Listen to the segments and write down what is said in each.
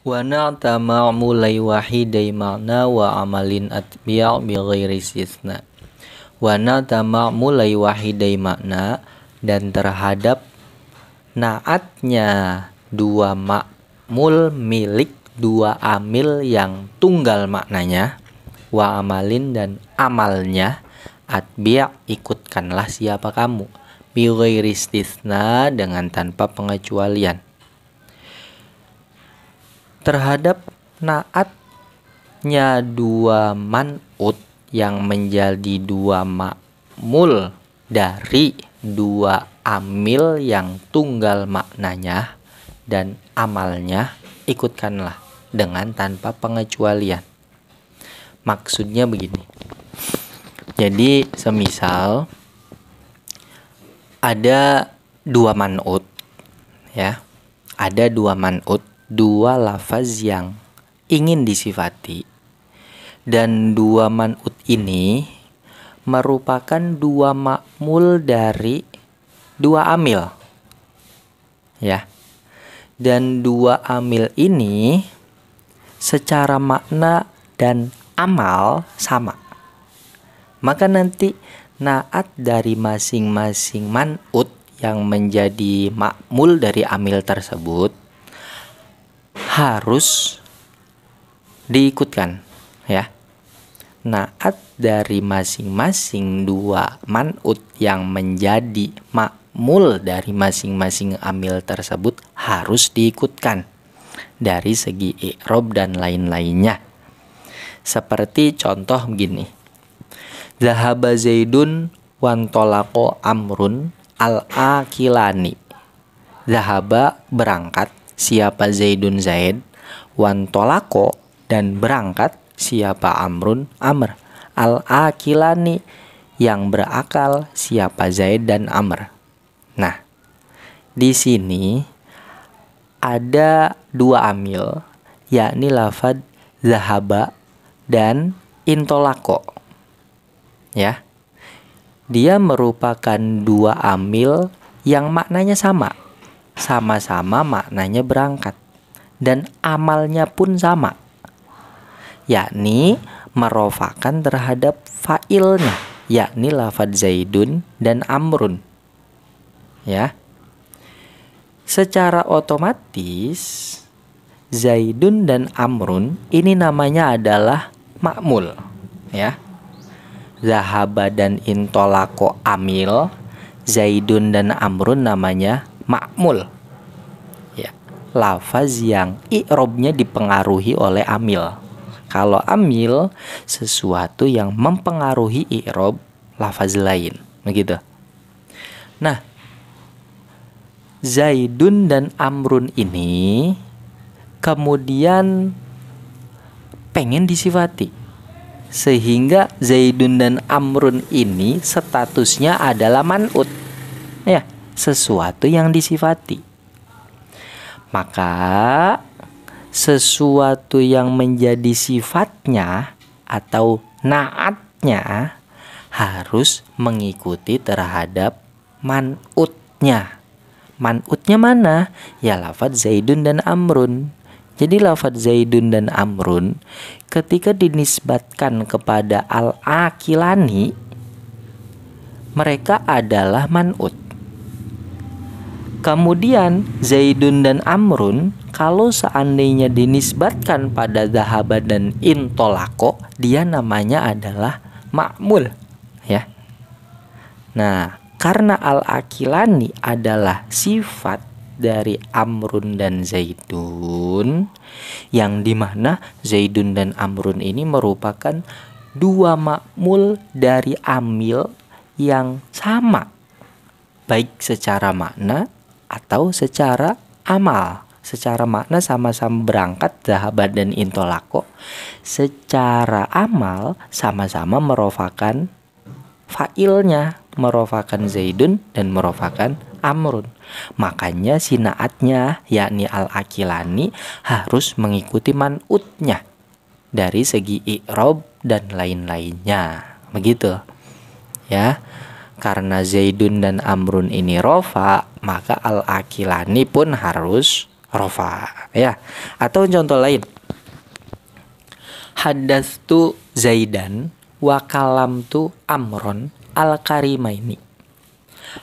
Wa na'tama mulai wahidai makna wa amalin atbi'a bi ghairi istisna. Wa na'tama mulai wahidai makna, dan terhadap naatnya dua ma'mul milik dua amil yang tunggal maknanya, wa amalin dan amalnya, atbi' ikutkanlah siapa kamu, bi ghairi istisna dengan tanpa pengecualian. Terhadap naatnya dua man'ut yang menjadi dua ma'mul dari dua amil yang tunggal maknanya dan amalnya, ikutkanlah dengan tanpa pengecualian. Maksudnya begini. Jadi semisal ada dua man'ut, ya. Ada dua man'ut, dua lafaz yang ingin disifati, dan dua man'ut ini merupakan dua ma'mul dari dua amil, ya. Dan dua amil ini secara makna dan amal sama. Maka nanti naat dari masing-masing man'ut yang menjadi ma'mul dari amil tersebut harus diikutkan, ya. Naat dari masing-masing dua man'ut yang menjadi ma'mul dari masing-masing amil tersebut harus diikutkan dari segi i'rab dan lain-lainnya. Seperti contoh begini. Zahaba Zaidun wantolaqo Amrun al-akilani. Zahaba berangkat, siapa Zaidun Zaid, wantolaqo dan berangkat siapa Amrun Amr, al-akilani yang berakal siapa Zaid dan Amr. Nah, di sini ada dua amil, yakni lafad zahaba dan intolaqo, ya. Dia merupakan dua amil yang maknanya sama-sama maknanya berangkat, dan amalnya pun sama, yakni merofakan terhadap fa'ilnya, yakni lafad Zaidun dan Amrun, ya. Secara otomatis Zaidun dan Amrun ini namanya adalah ma'mul, ya. Zahaba dan intolaqo amil, Zaidun dan Amrun namanya ma'mul, ya. Lafaz yang i'robnya dipengaruhi oleh amil. Kalau amil sesuatu yang mempengaruhi i'rob lafaz lain, begitu. Nah, Zaidun dan Amrun ini kemudian pengen disifati, sehingga Zaidun dan Amrun ini statusnya adalah man'ut, ya, sesuatu yang disifati. Maka sesuatu yang menjadi sifatnya atau naatnya harus mengikuti terhadap man'utnya. Man'utnya mana? Ya lafadz Zaidun dan Amrun. Jadi lafadz Zaidun dan Amrun ketika dinisbatkan kepada al-akilani, mereka adalah man'ut. Kemudian Zaidun dan Amrun kalau seandainya dinisbatkan pada zahaba dan intolaqo, dia namanya adalah ma'mul, ya. Nah, karena al-akilani adalah sifat dari Amrun dan Zaidun, yang dimana Zaidun dan Amrun ini merupakan dua ma'mul dari amil yang sama, baik secara makna atau secara amal. Secara makna sama-sama berangkat zahaba dan intolaqo, secara amal sama-sama merofakan fa'ilnya, merofakan Zaidun dan merofakan Amrun. Makanya sinaatnya yakni al-akilani harus mengikuti man'utnya dari segi i'rob dan lain-lainnya, begitu, ya. Karena Zaidun dan Amrun ini rofa, maka al-akilani pun harus rofa, ya. Atau contoh lain, haddatsu Zaidan wa kalamtu Amron al-karimaini.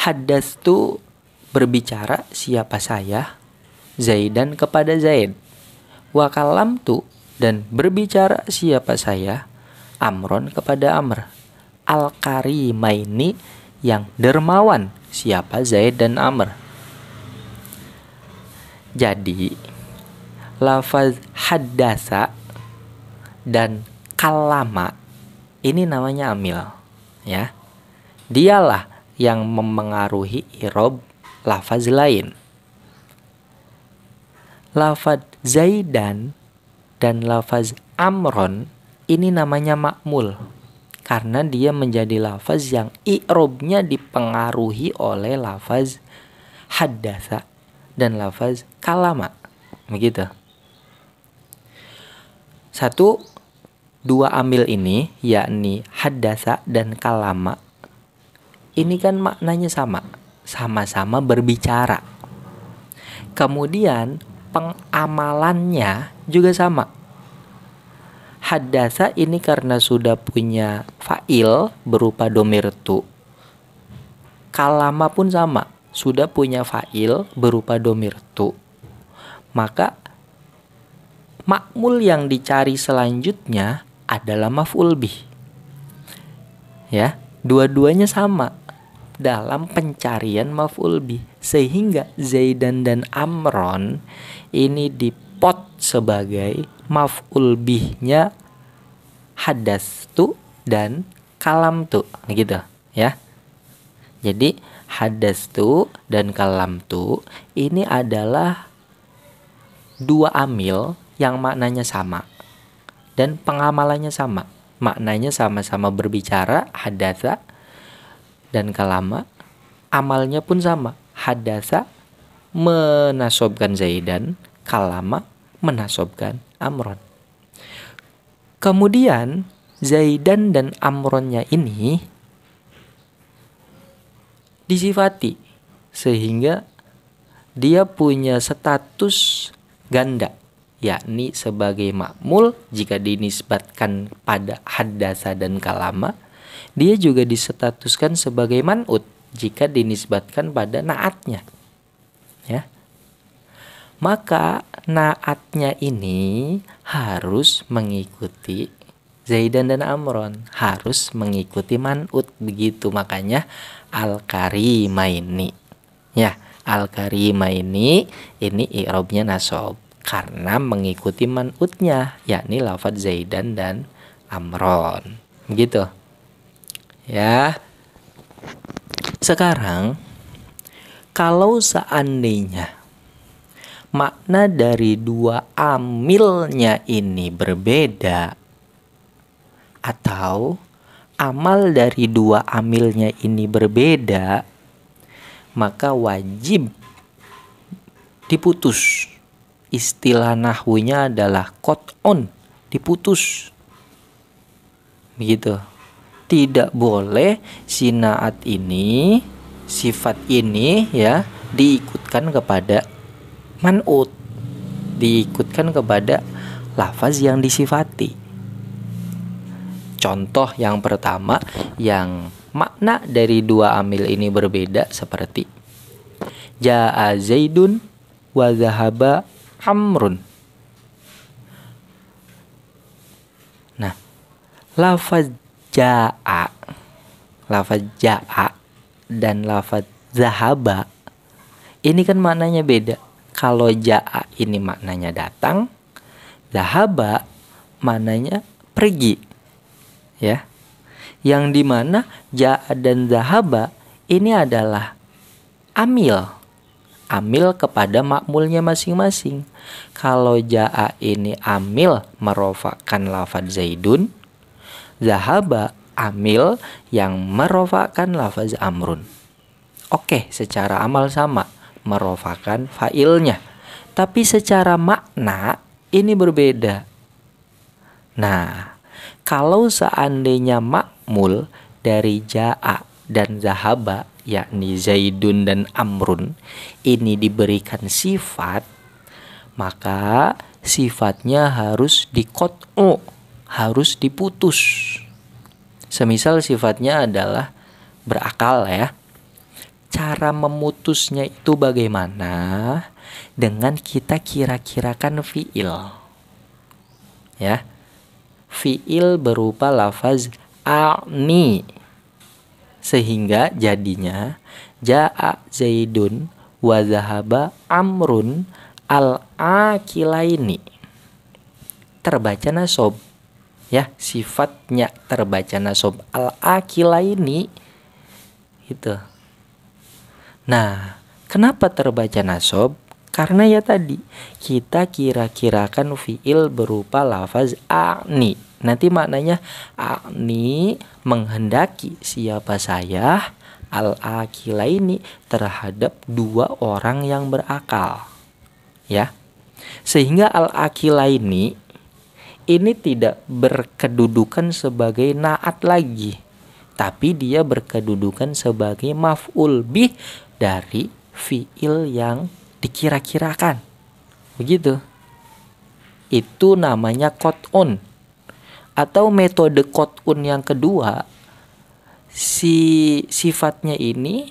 Haddatsu berbicara siapa saya, Zaidan kepada Zaid. Wa kalamtu dan berbicara siapa saya, Amron kepada Amr. Al-karimaini yang dermawan, siapa Zaid dan Amr. Jadi lafaz haddasa dan kalama ini namanya amil, ya. Dialah yang memengaruhi i'rab lafaz lain. Lafaz Zaidan dan lafaz Amron ini namanya ma'mul karena dia menjadi lafaz yang i'rabnya dipengaruhi oleh lafaz haddasa dan lafaz kalama. Begitu. Dua amil ini, yakni haddasa dan kalama, ini kan maknanya sama-sama berbicara. Kemudian pengamalannya juga sama. Haddasa ini karena sudah punya fa'il berupa domir tu. Kalama pun sama, sudah punya fa'il berupa domir tu. Maka ma'mul yang dicari selanjutnya adalah maf'ul bih. Ya, dua-duanya sama dalam pencarian maf'ul bih, sehingga Zaidan dan Amron ini dipot sebagai maf'ul bihnya haddatsu dan kalamtu, gitu ya. Jadi haddatsu dan kalamtu ini adalah dua amil yang maknanya sama dan pengamalannya sama. Maknanya sama-sama berbicara, haddatsa dan kalama. Amalnya pun sama. Haddasa menasobkan Zaidan, kalama menasobkan Amron. Kemudian Zaidan dan Amronnya ini disifati sehingga dia punya status ganda, yakni sebagai ma'mul jika dinisbatkan pada haddasa dan kalama. Dia juga disetatuskan sebagai man'ut jika dinisbatkan pada naatnya, ya. Maka naatnya ini harus mengikuti Zaidan dan Amron, harus mengikuti man'ut, begitu. Makanya al-karimaini, ya. Al-karimaini ini i'rabnya nasab karena mengikuti man'utnya, yakni lafaz Zaidan dan Amron. Begitu. Ya. Sekarang kalau seandainya makna dari dua amilnya ini berbeda atau amal dari dua amilnya ini berbeda, maka wajib diputus. Istilah nahwunya adalah qat'un, diputus. Begitu. Tidak boleh sinaat ini, sifat ini, ya, diikutkan kepada man'ut, diikutkan kepada lafaz yang disifati. Contoh yang pertama yang makna dari dua amil ini berbeda seperti Ja'a Zaidun wa zahaba Amrun. Nah, lafaz ja'a dan lafaz zahaba ini kan maknanya beda. Kalau ja'a ini maknanya datang, zahaba maknanya pergi, ya. Yang dimana ja'a dan zahaba ini adalah amil kepada makmulnya masing-masing. Kalau ja'a ini amil merofakkan lafaz Zaidun, zahaba amil yang merofakkan lafaz Amrun. Oke, secara amal sama, merofakkan fa'ilnya, tapi secara makna ini berbeda. Nah, kalau seandainya makmul dari ja'a dan zahaba, yakni Zaidun dan Amrun, ini diberikan sifat, maka sifatnya harus diqat'u, harus diputus. Semisal sifatnya adalah berakal ya. Cara memutusnya itu bagaimana? Dengan kita kira-kirakan fiil. Ya. Fiil berupa lafaz a'ni. Sehingga jadinya ja'a Zaidun wa zahaba Amrun al-akilaini. Terbaca nasob. Ya, sifatnya terbaca nasob al-akilaini itu. Nah, kenapa terbaca nasob? Karena ya tadi kita kira-kirakan fiil berupa lafaz a'ni. Nanti maknanya a'ni menghendaki siapa saya al-akilaini terhadap dua orang yang berakal. Ya. Sehingga al-akilaini ini tidak berkedudukan sebagai na'at lagi, tapi dia berkedudukan sebagai maf'ul bih dari fiil yang dikira-kirakan. Begitu. Itu namanya qat'un. Atau metode qat'un yang kedua, sifatnya ini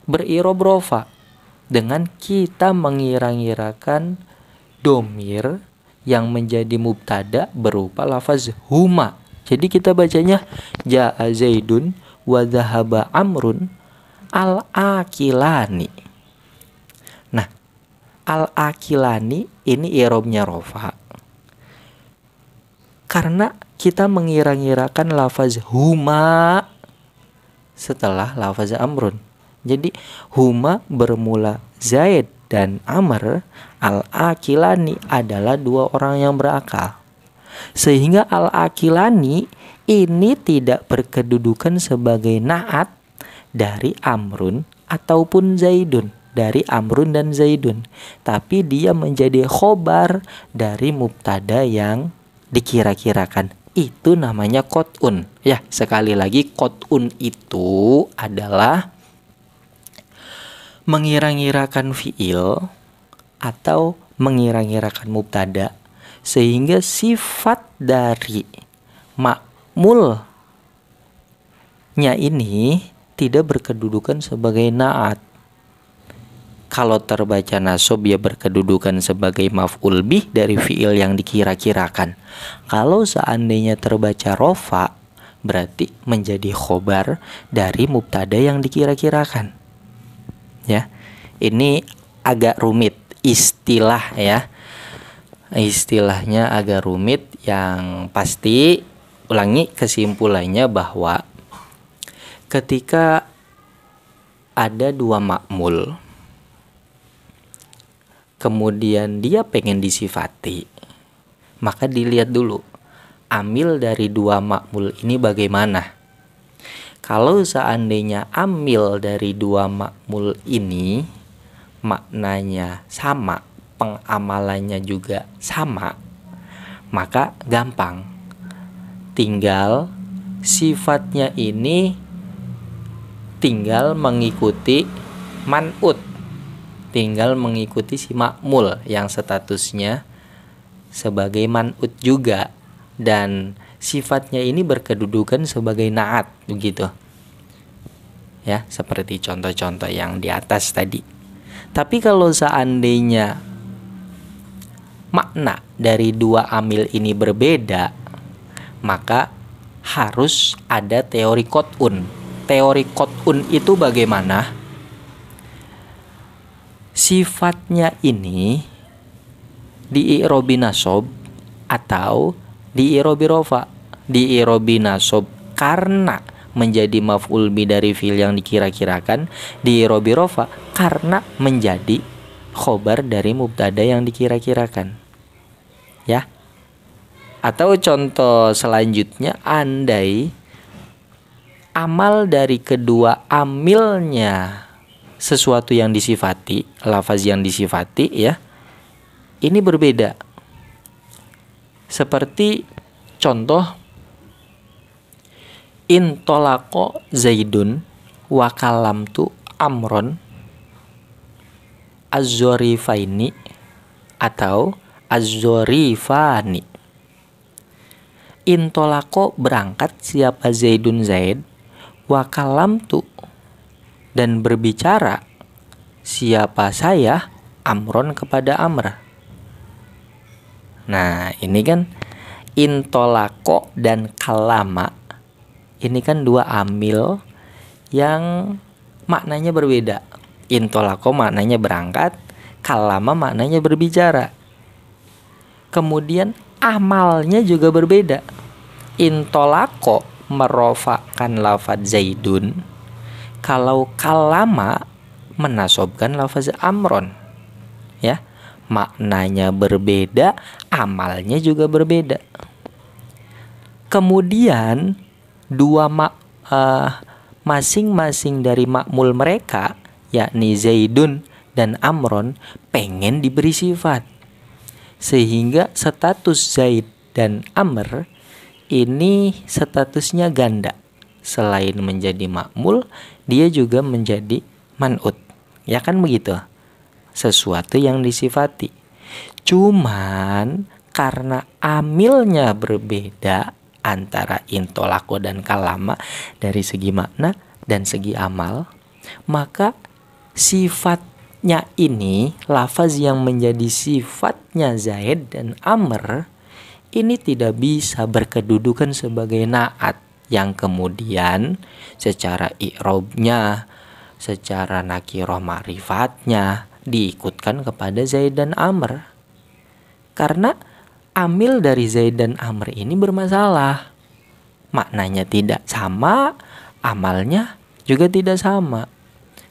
berirob rofa dengan kita mengira-ngirakan domir yang menjadi mubtada berupa lafaz huma. Jadi kita bacanya ja'a Zaidun wa dhahaba Amrun al-akilani. Nah, al-akilani ini i'rabnya rofa. Karena kita mengira-ngirakan lafaz huma setelah lafaz Amrun. Jadi huma bermula Zaid dan Amr, al-akilani adalah dua orang yang berakal. Sehingga al-akilani ini tidak berkedudukan sebagai na'at dari Amrun ataupun Zaidun, dari Amrun dan Zaidun, tapi dia menjadi khobar dari mubtada yang dikira-kirakan. Itu namanya qat'un. Ya, sekali lagi qat'un itu adalah mengira-ngirakan fiil atau mengira-ngirakan mubtada sehingga sifat dari ma'mulnya ini tidak berkedudukan sebagai na'at. Kalau terbaca nasob ya berkedudukan sebagai maf'ul bih dari fiil yang dikira-kirakan. Kalau seandainya terbaca rofa berarti menjadi khobar dari mubtada yang dikira-kirakan. Ya. Ini agak rumit istilah ya. Istilahnya agak rumit, yang pasti ulangi kesimpulannya bahwa ketika ada dua ma'mul kemudian dia pengen disifati, maka dilihat dulu amil dari dua ma'mul ini bagaimana. Kalau seandainya amil dari dua ma'mul ini maknanya sama, pengamalannya juga sama, maka gampang. Tinggal sifatnya ini tinggal mengikuti man'ut, tinggal mengikuti si ma'mul yang statusnya sebagai man'ut juga, dan sifatnya ini berkedudukan sebagai na'at, begitu. Ya, seperti contoh-contoh yang di atas tadi. Tapi kalau seandainya makna dari dua amil ini berbeda, maka harus ada teori qat'un. Teori qat'un itu bagaimana? Sifatnya ini di i'robi nasob atau di i'robi rofa. Di i'robi nasob karena menjadi maf'ul bi dari fi'il yang dikira-kirakan, di i'robi rofa karena menjadi khobar dari mubtada yang dikira-kirakan. Ya. Atau contoh selanjutnya, andai amal dari kedua amilnya sesuatu yang disifati, lafaz yang disifati ya, ini berbeda. Seperti contoh intolako Zaidun wa kalamtu Amron az-zorifaini atau az-zorifani. Intolako berangkat siapa Zaidun Zaid, wa kalamtu dan berbicara siapa saya Amron kepada Amr. Nah, ini kan intolako dan kalama. Ini kan dua amil yang maknanya berbeda. Intolako maknanya berangkat, kalama maknanya berbicara. Kemudian amalnya juga berbeda. Intolako merofakan lafaz Zaidun, kalau kalama menasobkan lafaz Amron. Ya, maknanya berbeda, amalnya juga berbeda. Kemudian masing-masing dari makmul mereka, yakni Zaidun dan Amron, pengen diberi sifat, sehingga status Zaid dan Amr ini statusnya ganda. Selain menjadi makmul, dia juga menjadi man'ut. Ya kan begitu, sesuatu yang disifati. Cuman karena amilnya berbeda antara intolako dan kalama dari segi makna dan segi amal, maka sifatnya ini, lafaz yang menjadi sifatnya Zaid dan Amr, ini tidak bisa berkedudukan sebagai na'at yang kemudian secara i'robnya, secara nakiroh ma'rifatnya diikutkan kepada Zaid dan Amr. Karena amil dari Zaid dan Amr ini bermasalah. Maknanya tidak sama, amalnya juga tidak sama.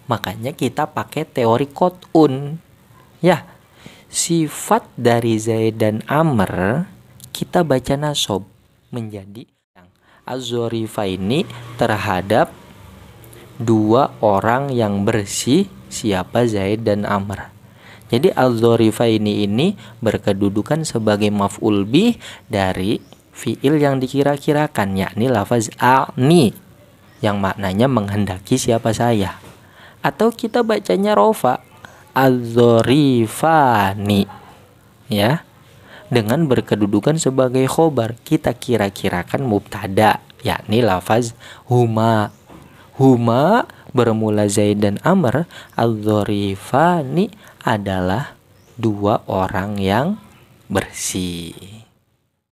Makanya kita pakai teori qot'un. Ya, sifat dari Zaid dan Amr kita baca nasob menjadi az-zorifa ini terhadap dua orang yang bersih, siapa Zaid dan Amr. Jadi az-zorifa ini berkedudukan sebagai maf'ul bih dari fiil yang dikira-kirakan, yakni lafaz a'ni yang maknanya menghendaki siapa saya. Atau kita bacanya rofa, az-zorifani, ya, dengan berkedudukan sebagai khobar. Kita kira-kirakan mubtada, yakni lafaz huma. Huma bermula Zaid dan Amr, az-zorifani adalah dua orang yang bersih.